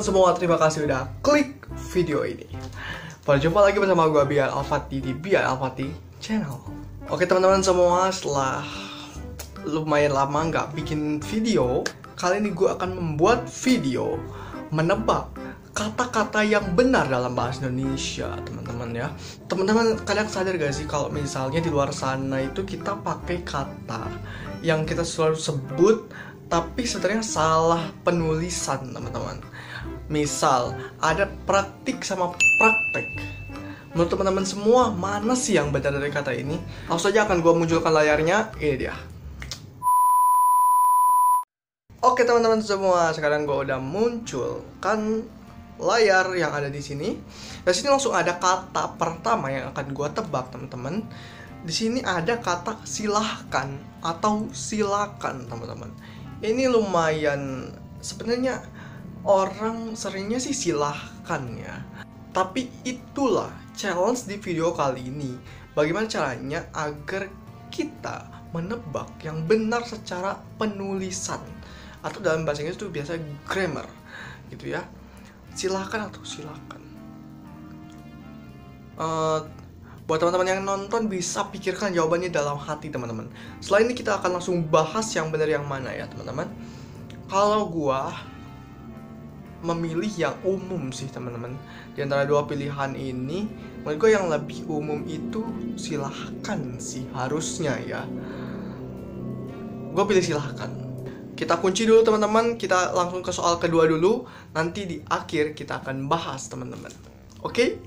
semua, terima kasih udah klik video ini. Berjumpa lagi bersama gue Biar Alfati di Biar Alfati Channel. Oke teman-teman semua, setelah lumayan lama nggak bikin video, kali ini gue akan membuat video menebak kata-kata yang benar dalam bahasa Indonesia, teman-teman ya. Teman-teman, kalian sadar gak sih kalau misalnya di luar sana itu kita pakai kata yang kita selalu sebut tapi sebenarnya salah penulisan, teman-teman. Misal, ada praktik sama praktek. Menurut teman-teman semua, mana sih yang benar dari kata ini? Langsung saja akan gue munculkan layarnya, ini dia. Oke teman-teman semua, sekarang gue udah munculkan layar yang ada di sini. Di sini langsung ada kata pertama yang akan gue tebak, teman-teman. Di sini ada kata silahkan atau silakan, teman-teman. Ini lumayan, sebenarnya orang seringnya sih silahkan ya. Tapi itulah challenge di video kali ini. Bagaimana caranya agar kita menebak yang benar secara penulisan, atau dalam bahasa Inggris itu biasa grammar gitu ya. Silahkan atau silakan. Buat teman-teman yang nonton bisa pikirkan jawabannya dalam hati, teman-teman. Setelah ini kita akan langsung bahas yang benar yang mana ya, teman-teman. Kalau gua memilih yang umum sih, teman-teman. Di antara dua pilihan ini, menurut gua yang lebih umum itu silahkan sih harusnya ya. Gua pilih silahkan. Kita kunci dulu teman-teman, kita langsung ke soal kedua dulu. Nanti di akhir kita akan bahas, teman-teman. Oke?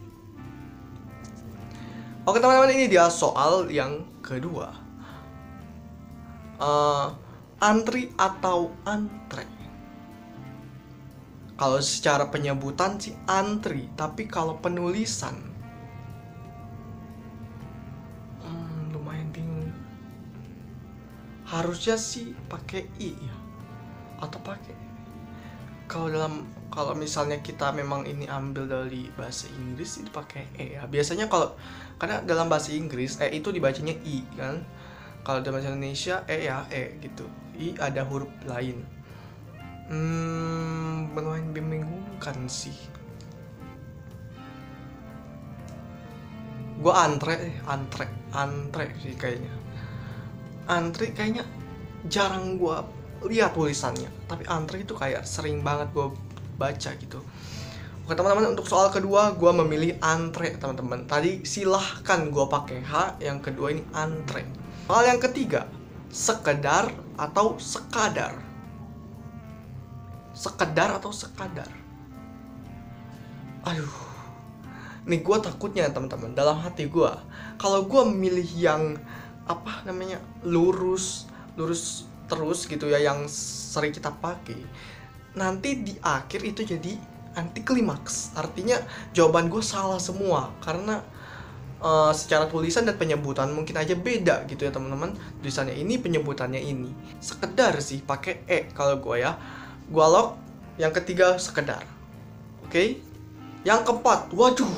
Oke teman-teman, ini dia soal yang kedua. Antri atau antre? Kalau secara penyebutan sih antri, tapi kalau penulisan lumayan bingung. Harusnya sih pakai i ya, atau pakai kalau misalnya kita memang ini ambil dari bahasa Inggris itu pakai e ya. Biasanya karena dalam bahasa Inggris e itu dibacanya i kan. Kalau dalam bahasa Indonesia e ya e gitu. I ada huruf lain. Lumayan membingungkan sih. Gue antre sih kayaknya. Antri kayaknya jarang gue lihat tulisannya, tapi antri itu kayak sering banget gue baca gitu. Oke teman-teman, untuk soal kedua gue memilih antre, teman-teman. Tadi silahkan gue pakai h, yang kedua ini antre. Soal yang ketiga, sekedar atau sekadar? Sekedar atau sekadar? Aduh, nih gue takutnya teman-teman, dalam hati gue kalau gue memilih yang lurus terus gitu ya, yang sering kita pakai, nanti di akhir itu jadi anti klimaks. Artinya jawaban gue salah semua karena secara tulisan dan penyebutan mungkin aja beda gitu ya teman-teman. Tulisannya ini, penyebutannya ini. Sekedar sih pakai e kalau gue ya. Gue lock yang ketiga sekedar. Oke? Yang keempat, waduh,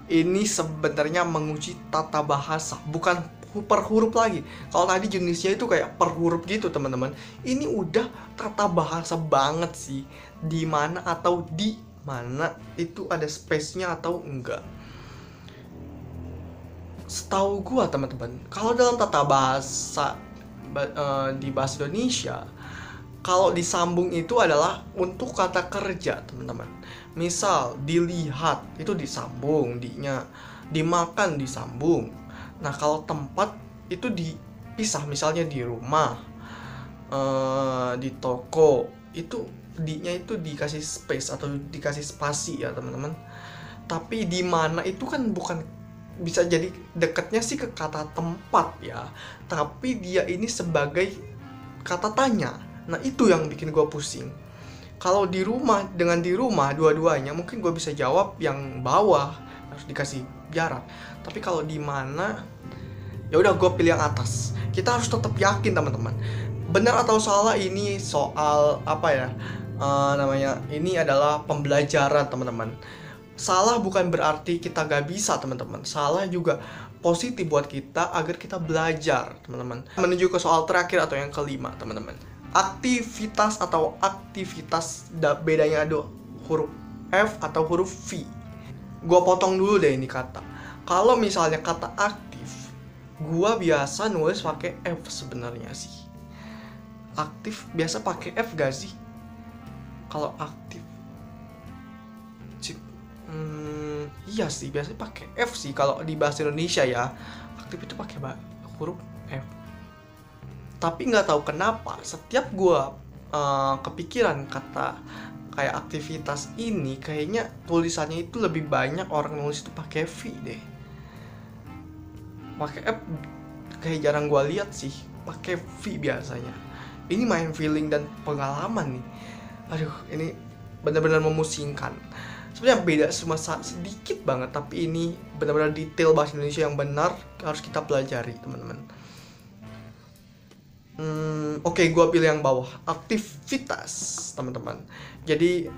ini sebenarnya menguji tata bahasa, bukan per huruf lagi. Kalau tadi jenisnya itu kayak per huruf gitu teman-teman, ini udah tata bahasa banget sih. Di mana atau di mana itu ada space-nya atau enggak. Setahu gua teman-teman, kalau dalam tata bahasa di bahasa Indonesia, kalau disambung itu adalah untuk kata kerja, teman-teman. Misal dilihat itu disambung dinya, dimakan disambung. Nah kalau tempat itu dipisah, misalnya di rumah, di toko, itu dinya itu dikasih space atau dikasih spasi ya teman-teman. Tapi di mana itu kan bukan, bisa jadi dekatnya sih ke kata tempat ya, tapi dia ini sebagai kata tanya. Nah itu yang bikin gue pusing. Kalau di rumah dengan di rumah dua-duanya mungkin gue bisa jawab yang bawah, harus dikasih jarak. Tapi kalau di mana, ya udah gue pilih yang atas. Kita harus tetap yakin teman-teman. Benar atau salah ini soal ini adalah pembelajaran teman-teman. Salah bukan berarti kita gak bisa teman-teman. Salah juga positif buat kita agar kita belajar teman-teman. Menuju ke soal terakhir atau yang kelima teman-teman. Aktivitas atau aktivitas, bedanya ada huruf F atau huruf V. Gua potong dulu deh ini kata. Kalau misalnya kata aktif, gua biasa nulis pakai F sebenarnya sih. Aktif biasa pakai F gak sih? Kalau aktif, iya sih biasanya pakai F sih kalau di bahasa Indonesia ya. Aktif itu pakai huruf F. Tapi nggak tahu kenapa setiap gua kepikiran kata kayak aktivitas ini, kayaknya tulisannya itu lebih banyak orang nulis itu pakai V deh. Pakai F kayak jarang gua lihat sih, pakai V biasanya. Ini main feeling dan pengalaman nih. Aduh, ini benar-benar memusingkan. Sebenarnya beda cuma sedikit banget, tapi ini benar-benar detail bahasa Indonesia yang benar harus kita pelajari, teman-teman. Oke, gua pilih yang bawah, aktivitas, teman-teman. Jadi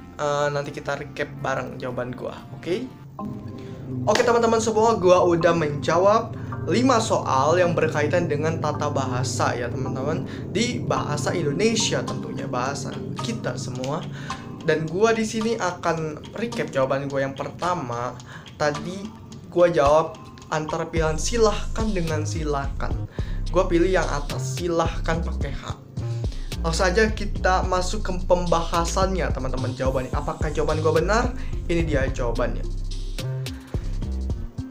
nanti kita recap bareng jawaban gua, oke? Oke, teman-teman semua, gua udah menjawab 5 soal yang berkaitan dengan tata bahasa ya, teman-teman. Di bahasa Indonesia tentunya, bahasa kita semua. Dan gua di sini akan recap jawaban gua yang pertama. Tadi gua jawab antara pilihan silahkan dengan silakan. Gue pilih yang atas, silahkan pakai H. Langsung saja kita masuk ke pembahasannya, teman-teman. Jawabannya, apakah jawaban gue benar? Ini dia jawabannya.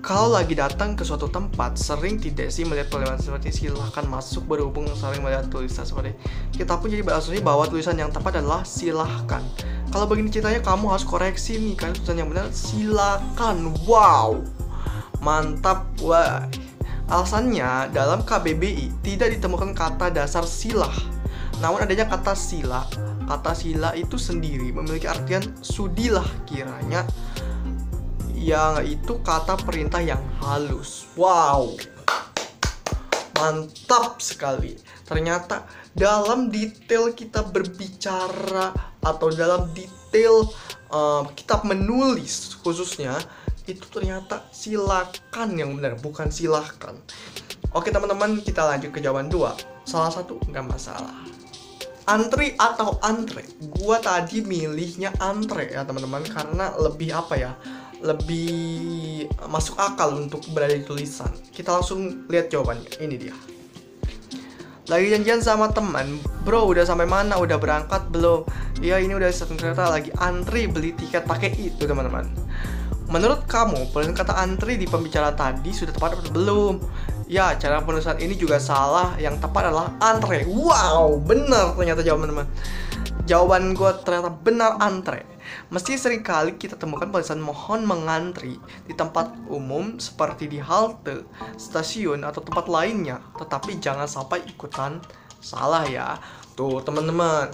Kalau lagi datang ke suatu tempat, sering tidak sih melihat tulisan seperti silahkan masuk, berhubung sering melihat tulisan seperti kita pun jadi berasumsi bahwa tulisan yang tepat adalah silahkan. Kalau begini ceritanya, kamu harus koreksi nih, karena tulisan yang benar silakan. Wow, mantap, wah. Alasannya, dalam KBBI tidak ditemukan kata dasar silah. Namun adanya kata sila. Kata sila itu sendiri memiliki artian sudilah kiranya, yang itu kata perintah yang halus. Wow, mantap sekali. Ternyata dalam detail kita berbicara atau dalam detail kita menulis khususnya, itu ternyata silakan yang benar, bukan silahkan. Oke, teman-teman, kita lanjut ke jawaban 2. Salah satu nggak masalah. Antri atau antre? Gua tadi milihnya antre ya, teman-teman, karena lebih apa ya? Lebih masuk akal untuk berada di tulisan. Kita langsung lihat jawabannya. Ini dia. Lagi janjian sama teman, bro, udah sampai mana? Udah berangkat belum? Ya, ini udah satu kereta, lagi antri beli tiket pakai itu, teman-teman. Menurut kamu, penulisan kata antri di pembicara tadi sudah tepat atau belum? Ya, cara penulisan ini juga salah. Yang tepat adalah antre. Wow, benar ternyata jawaban teman. Jawaban gue ternyata benar, antre. Mesti seringkali kita temukan tulisan mohon mengantri di tempat umum seperti di halte, stasiun, atau tempat lainnya. Tetapi jangan sampai ikutan salah ya. Tuh, teman-teman.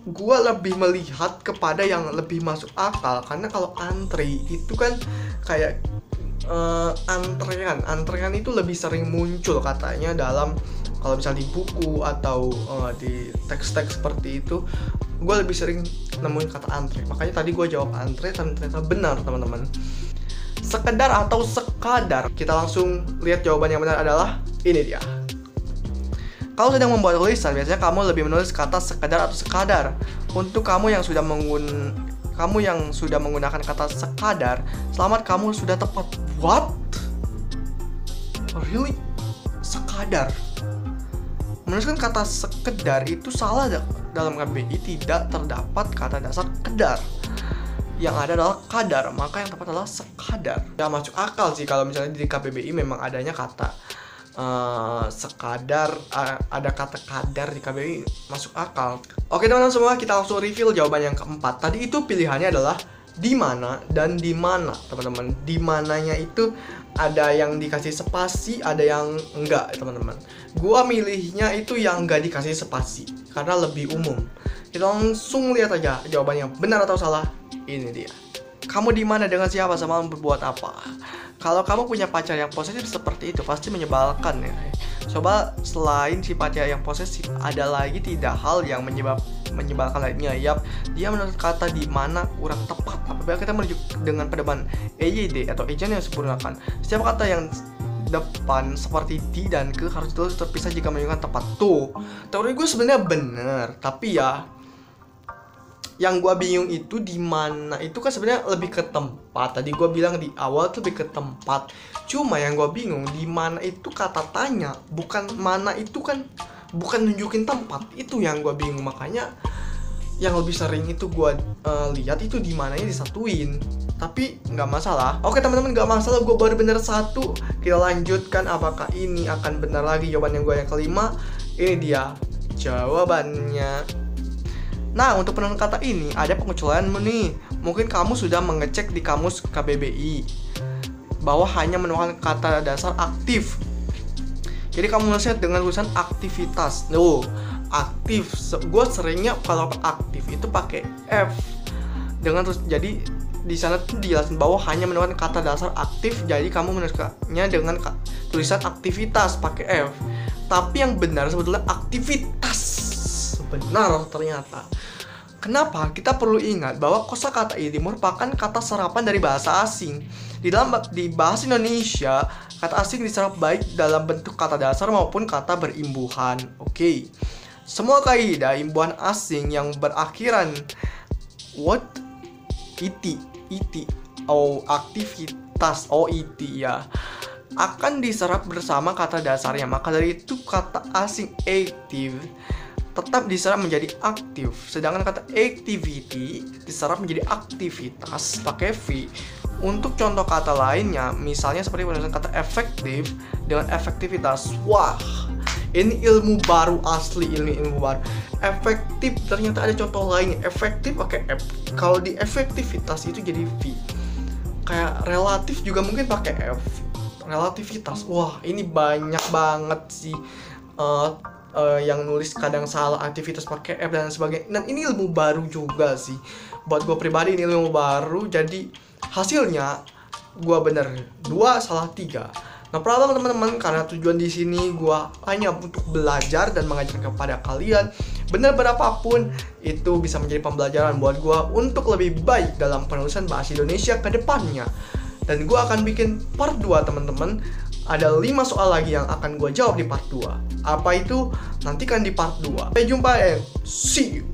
Gue lebih melihat kepada yang lebih masuk akal, karena kalau antri itu kan kayak antrean itu lebih sering muncul katanya dalam, kalau misalnya di buku atau di teks-teks seperti itu, gue lebih sering nemuin kata antre. Makanya tadi gue jawab antre, dan ternyata benar, teman-teman. Sekedar atau sekadar, kita langsung lihat jawaban yang benar adalah ini dia. Kalau sedang membuat tulisan, biasanya kamu lebih menulis kata sekedar atau sekadar. Untuk kamu yang sudah menggunakan kata sekadar, selamat, kamu sudah tepat. What? Really? Sekadar? Menuliskan kata sekedar itu salah. Dalam KBBI tidak terdapat kata dasar kedar. Yang ada adalah kadar, maka yang tepat adalah sekadar. Ya, masuk akal sih kalau misalnya di KBBI memang adanya kata sekadar, ada kata kadar di KBBI, masuk akal. Oke, teman-teman semua, kita langsung reveal jawaban yang keempat. Tadi itu pilihannya adalah di mana dan di mana, teman-teman. Di mananya itu ada yang dikasih spasi, ada yang enggak, teman-teman. Gua milihnya itu yang enggak dikasih spasi karena lebih umum. Kita langsung lihat aja jawabannya benar atau salah. Ini dia. Kamu di mana, dengan siapa, semalam berbuat apa? Kalau kamu punya pacar yang posesif seperti itu, pasti menyebalkan ya. Coba selain si pacar yang posesif, ada lagi tidak hal yang menyebalkan lainnya? Yap, dia menurut kata di mana kurang tepat. Apabila kita merujuk dengan pedoman EYD atau agent yang disempurnakan, setiap kata yang depan seperti di dan ke harus terpisah jika menunjukkan tepat. Tuh, teori gue sebenarnya bener, tapi ya yang gue bingung itu di mana itu kan sebenarnya lebih ke tempat. Tadi gue bilang di awal tuh lebih ke tempat. Cuma yang gue bingung di mana itu kata tanya, bukan mana itu kan bukan nunjukin tempat. Itu yang gue bingung, makanya yang lebih sering itu gue lihat itu di mananya disatuin. Tapi nggak masalah. Oke teman-teman, nggak masalah. Gue baru bener satu. Kita lanjutkan. Apakah ini akan benar lagi jawaban yang gue yang kelima? Ini dia jawabannya. Nah, untuk penentuan kata ini ada pengecualianmu nih. Mungkin kamu sudah mengecek di kamus KBBI bahwa hanya menemukan kata dasar aktif. Jadi kamu menulisnya dengan tulisan aktivitas. Aktif. Gue seringnya kalau aktif itu pakai F. Jadi di sana tuh dijelasin bahwa hanya menemukan kata dasar aktif. Jadi kamu menulisnya dengan tulisan aktivitas pakai F. Tapi yang benar sebetulnya aktivitas. Benar ternyata. Kenapa? Kita perlu ingat bahwa kosakata ini merupakan kata serapan dari bahasa asing. Di bahasa Indonesia, kata asing diserap baik dalam bentuk kata dasar maupun kata berimbuhan. Oke. Semua kaidah imbuhan asing yang berakhiran aktivitas ya, akan diserap bersama kata dasarnya. Maka dari itu kata asing active tetap diserap menjadi aktif, sedangkan kata activity diserap menjadi aktivitas pakai V. Untuk contoh kata lainnya, misalnya seperti penulisan kata efektif dengan efektivitas. Wah, ini ilmu baru asli, ilmu baru. Efektif ternyata ada contoh lainnya. Efektif pakai F. Kalau di efektivitas itu jadi V. Kayak relatif juga mungkin pakai F. Relativitas. Wah, ini banyak banget sih. Yang nulis kadang salah, aktivitas pakai F dan sebagainya. Dan ini ilmu baru juga sih. Buat gue pribadi ini ilmu baru. Jadi hasilnya gue bener 2 salah 3. Nah, problem teman-teman, karena tujuan di sini gue hanya untuk belajar dan mengajarkan kepada kalian. Bener berapapun itu bisa menjadi pembelajaran buat gue untuk lebih baik dalam penulisan bahasa Indonesia ke depannya. Dan gue akan bikin part 2 teman-teman. Ada 5 soal lagi yang akan gue jawab di part 2. Apa itu? Nantikan di part 2. Sampai jumpa and see you.